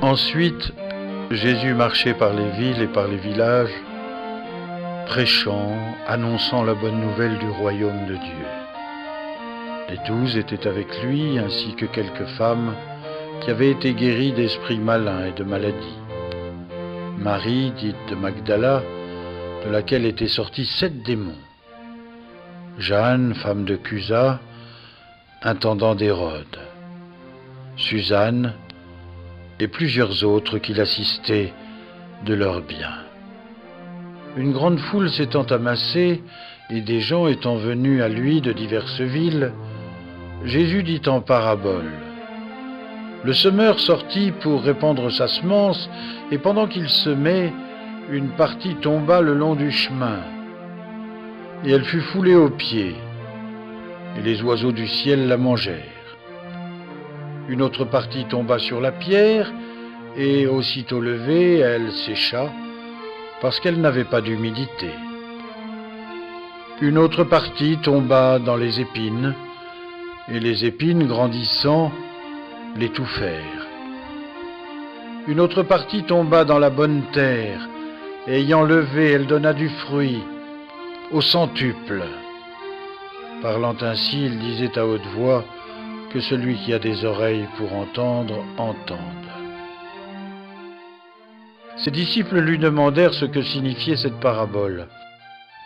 Ensuite, Jésus marchait par les villes et par les villages, prêchant, annonçant la bonne nouvelle du royaume de Dieu. Les 12 étaient avec lui, ainsi que quelques femmes qui avaient été guéries d'esprits malins et de maladies. Marie, dite de Magdala, de laquelle étaient sortis 7 démons. Jeanne, femme de Cusa, intendant d'Hérode. Suzanne et plusieurs autres qui l'assistaient de leurs biens. Une grande foule s'étant amassée et des gens étant venus à lui de diverses villes, Jésus dit en parabole. Le semeur sortit pour répandre sa semence, et pendant qu'il semait, une partie tomba le long du chemin, et elle fut foulée aux pieds, et les oiseaux du ciel la mangèrent. Une autre partie tomba sur la pierre, et aussitôt levée, elle sécha, parce qu'elle n'avait pas d'humidité. Une autre partie tomba dans les épines, et les épines, grandissant, l'étouffèrent. Une autre partie tomba dans la bonne terre, et ayant levé, elle donna du fruit, au centuple. Parlant ainsi, il disait à haute voix que celui qui a des oreilles pour entendre, entende. Ses disciples lui demandèrent ce que signifiait cette parabole.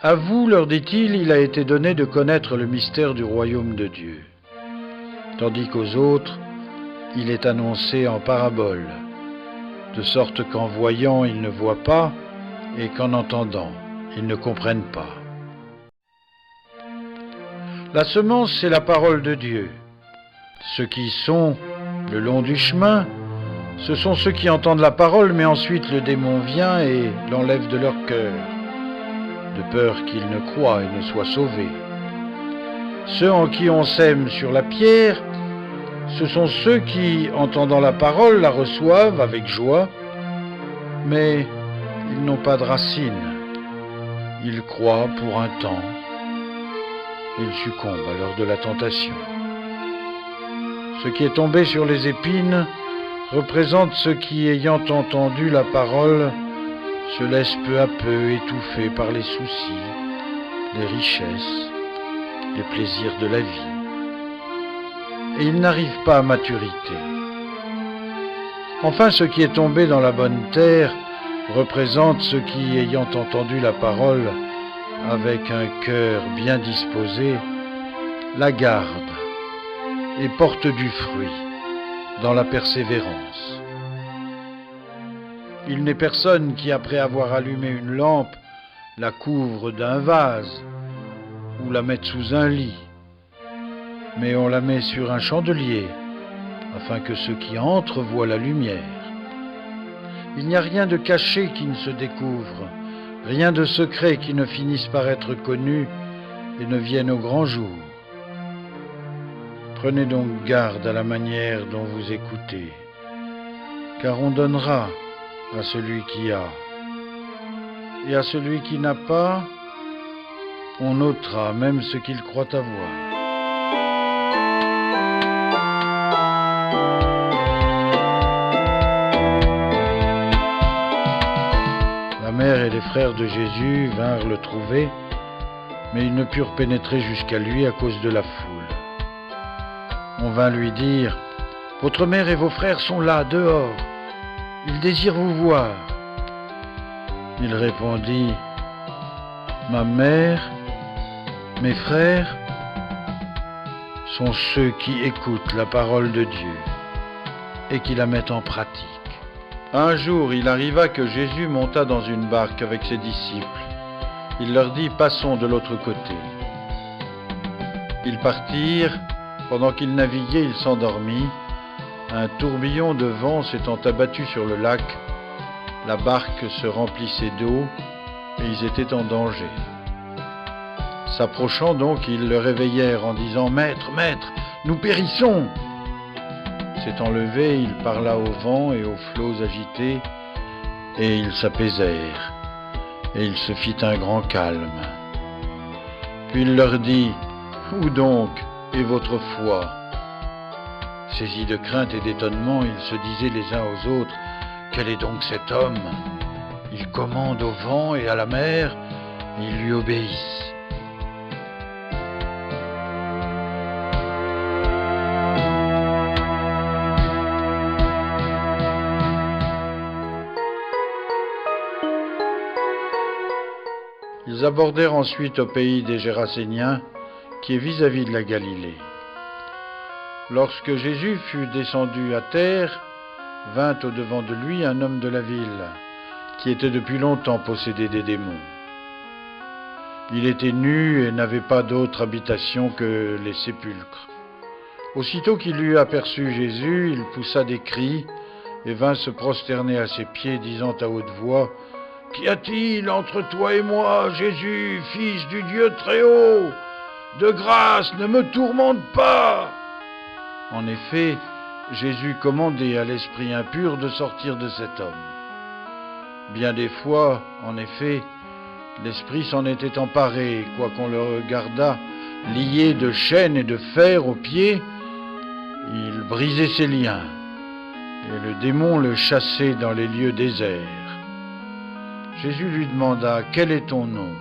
À vous, leur dit-il, il a été donné de connaître le mystère du royaume de Dieu, tandis qu'aux autres, il est annoncé en parabole, de sorte qu'en voyant, ils ne voient pas, et qu'en entendant, ils ne comprennent pas. La semence, c'est la parole de Dieu. Ceux qui sont le long du chemin, ce sont ceux qui entendent la parole, mais ensuite le démon vient et l'enlève de leur cœur, de peur qu'ils ne croient et ne soient sauvés. Ceux en qui on sème sur la pierre, ce sont ceux qui, entendant la parole, la reçoivent avec joie, mais ils n'ont pas de racines. Ils croient pour un temps, ils succombent à l'heure de la tentation. Ce qui est tombé sur les épines représente ceux qui, ayant entendu la parole, se laissent peu à peu étouffer par les soucis, les richesses, les plaisirs de la vie. Et ils n'arrivent pas à maturité. Enfin, ce qui est tombé dans la bonne terre représente ceux qui, ayant entendu la parole, avec un cœur bien disposé, la gardent et portent du fruit dans la persévérance. Il n'est personne qui, après avoir allumé une lampe, la couvre d'un vase ou la mette sous un lit, mais on la met sur un chandelier, afin que ceux qui entrent voient la lumière. Il n'y a rien de caché qui ne se découvre, rien de secret qui ne finisse par être connu et ne vienne au grand jour. Prenez donc garde à la manière dont vous écoutez, car on donnera à celui qui a, et à celui qui n'a pas, on ôtera même ce qu'il croit avoir. La mère et les frères de Jésus vinrent le trouver, mais ils ne purent pénétrer jusqu'à lui à cause de la foule. On vint lui dire, « Votre mère et vos frères sont là, dehors. Ils désirent vous voir. » Il répondit, « Ma mère, mes frères sont ceux qui écoutent la parole de Dieu et qui la mettent en pratique. » Un jour, il arriva que Jésus monta dans une barque avec ses disciples. Il leur dit, « Passons de l'autre côté. » Ils partirent. Pendant qu'il naviguait, il s'endormit. Un tourbillon de vent s'étant abattu sur le lac, la barque se remplissait d'eau et ils étaient en danger. S'approchant donc, ils le réveillèrent en disant « Maître, maître, nous périssons !» S'étant levé, il parla au vent et aux flots agités, et ils s'apaisèrent, et il se fit un grand calme. Puis il leur dit « Où donc est votre foi ?» Saisis de crainte et d'étonnement, ils se disaient les uns aux autres, « Quel est donc cet homme ? Il commande au vent et à la mer, et ils lui obéissent. » Ils abordèrent ensuite au pays des Géraséniens, qui est vis-à-vis de la Galilée. Lorsque Jésus fut descendu à terre, vint au-devant de lui un homme de la ville, qui était depuis longtemps possédé des démons. Il était nu et n'avait pas d'autre habitation que les sépulcres. Aussitôt qu'il eut aperçu Jésus, il poussa des cris et vint se prosterner à ses pieds, disant à haute voix, « Qu'y a-t-il entre toi et moi, Jésus, fils du Dieu Très-Haut ? De grâce, ne me tourmente pas !» En effet, Jésus commandait à l'esprit impur de sortir de cet homme. Bien des fois, en effet, l'esprit s'en était emparé, et quoiqu'on le regardât lié de chaînes et de fer aux pieds, il brisait ses liens, et le démon le chassait dans les lieux déserts. Jésus lui demanda, « Quel est ton nom ?»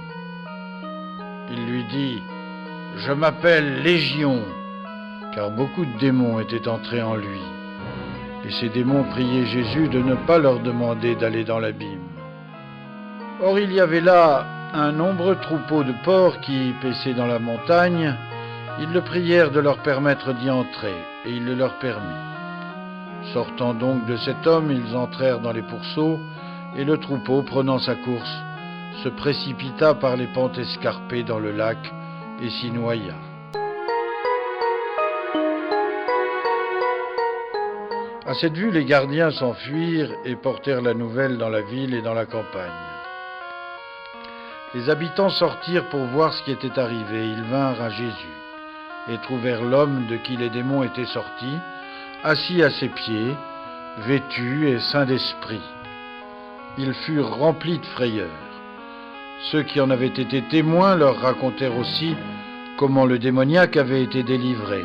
Il lui dit, « Je m'appelle Légion », car beaucoup de démons étaient entrés en lui. Et ces démons priaient Jésus de ne pas leur demander d'aller dans l'abîme. Or il y avait là un nombreux troupeau de porcs qui paissaient dans la montagne. Ils le prièrent de leur permettre d'y entrer, et il le leur permit. Sortant donc de cet homme, ils entrèrent dans les pourceaux, et le troupeau, prenant sa course, se précipita par les pentes escarpées dans le lac et s'y noya. À cette vue, les gardiens s'enfuirent et portèrent la nouvelle dans la ville et dans la campagne. Les habitants sortirent pour voir ce qui était arrivé. Ils vinrent à Jésus et trouvèrent l'homme de qui les démons étaient sortis, assis à ses pieds, vêtu et saint d'esprit. Ils furent remplis de frayeur. Ceux qui en avaient été témoins leur racontèrent aussi comment le démoniaque avait été délivré.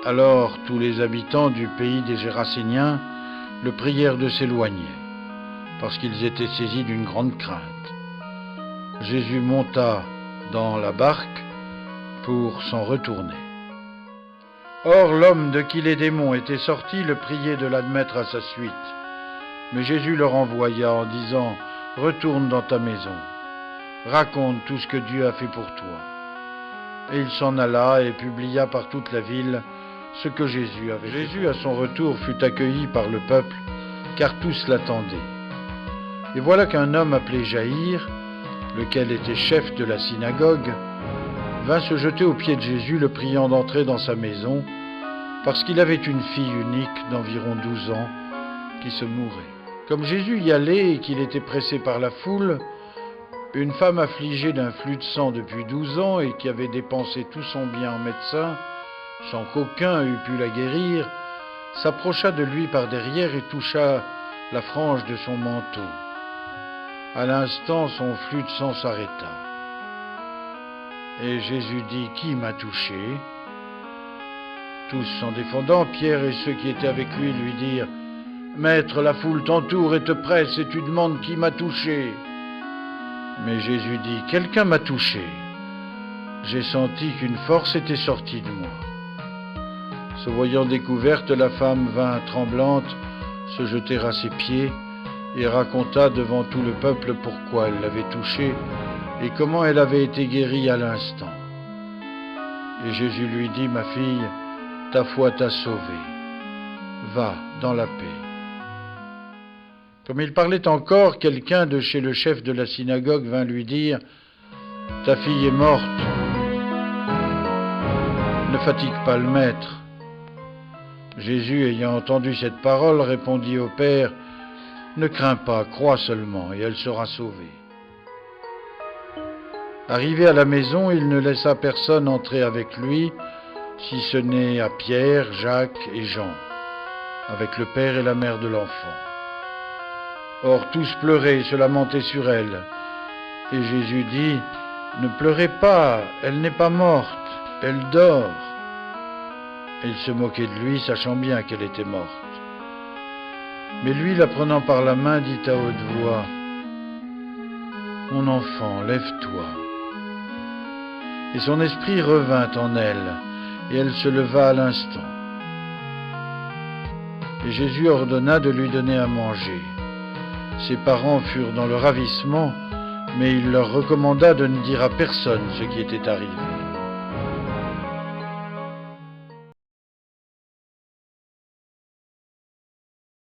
Alors tous les habitants du pays des Géraséniens le prièrent de s'éloigner, parce qu'ils étaient saisis d'une grande crainte. Jésus monta dans la barque pour s'en retourner. Or l'homme de qui les démons étaient sortis le priait de l'admettre à sa suite. Mais Jésus le renvoya en disant, « Retourne dans ta maison, raconte tout ce que Dieu a fait pour toi. » Et il s'en alla et publia par toute la ville ce que Jésus avait fait. Jésus, à son retour, fut accueilli par le peuple, car tous l'attendaient. Et voilà qu'un homme appelé Jaïr, lequel était chef de la synagogue, vint se jeter aux pieds de Jésus, le priant d'entrer dans sa maison, parce qu'il avait une fille unique d'environ 12 ans qui se mourait. Comme Jésus y allait et qu'il était pressé par la foule, une femme affligée d'un flux de sang depuis 12 ans et qui avait dépensé tout son bien en médecin, sans qu'aucun eût pu la guérir, s'approcha de lui par derrière et toucha la frange de son manteau. À l'instant, son flux de sang s'arrêta. Et Jésus dit, « Qui m'a touché ?» Tous s'en défendant, Pierre et ceux qui étaient avec lui lui dirent, « Maître, la foule t'entoure et te presse, et tu demandes qui m'a touché. » Mais Jésus dit, « Quelqu'un m'a touché. J'ai senti qu'une force était sortie de moi. » Se voyant découverte, la femme vint tremblante se jeter à ses pieds et raconta devant tout le peuple pourquoi elle l'avait touché et comment elle avait été guérie à l'instant. Et Jésus lui dit, « Ma fille, ta foi t'a sauvée. Va dans la paix. » Comme il parlait encore, quelqu'un de chez le chef de la synagogue vint lui dire, « Ta fille est morte. Ne fatigue pas le maître. » Jésus, ayant entendu cette parole, répondit au Père, « Ne crains pas, crois seulement, et elle sera sauvée. » Arrivé à la maison, il ne laissa personne entrer avec lui, si ce n'est à Pierre, Jacques et Jean, avec le père et la mère de l'enfant. Or tous pleuraient et se lamentaient sur elle. Et Jésus dit, « Ne pleurez pas, elle n'est pas morte, elle dort. » et ils se moquaient de lui, sachant bien qu'elle était morte. Mais lui, la prenant par la main, dit à haute voix, « Mon enfant, lève-toi. » Et son esprit revint en elle, et elle se leva à l'instant. Et Jésus ordonna de lui donner à manger. Ses parents furent dans le ravissement, mais il leur recommanda de ne dire à personne ce qui était arrivé.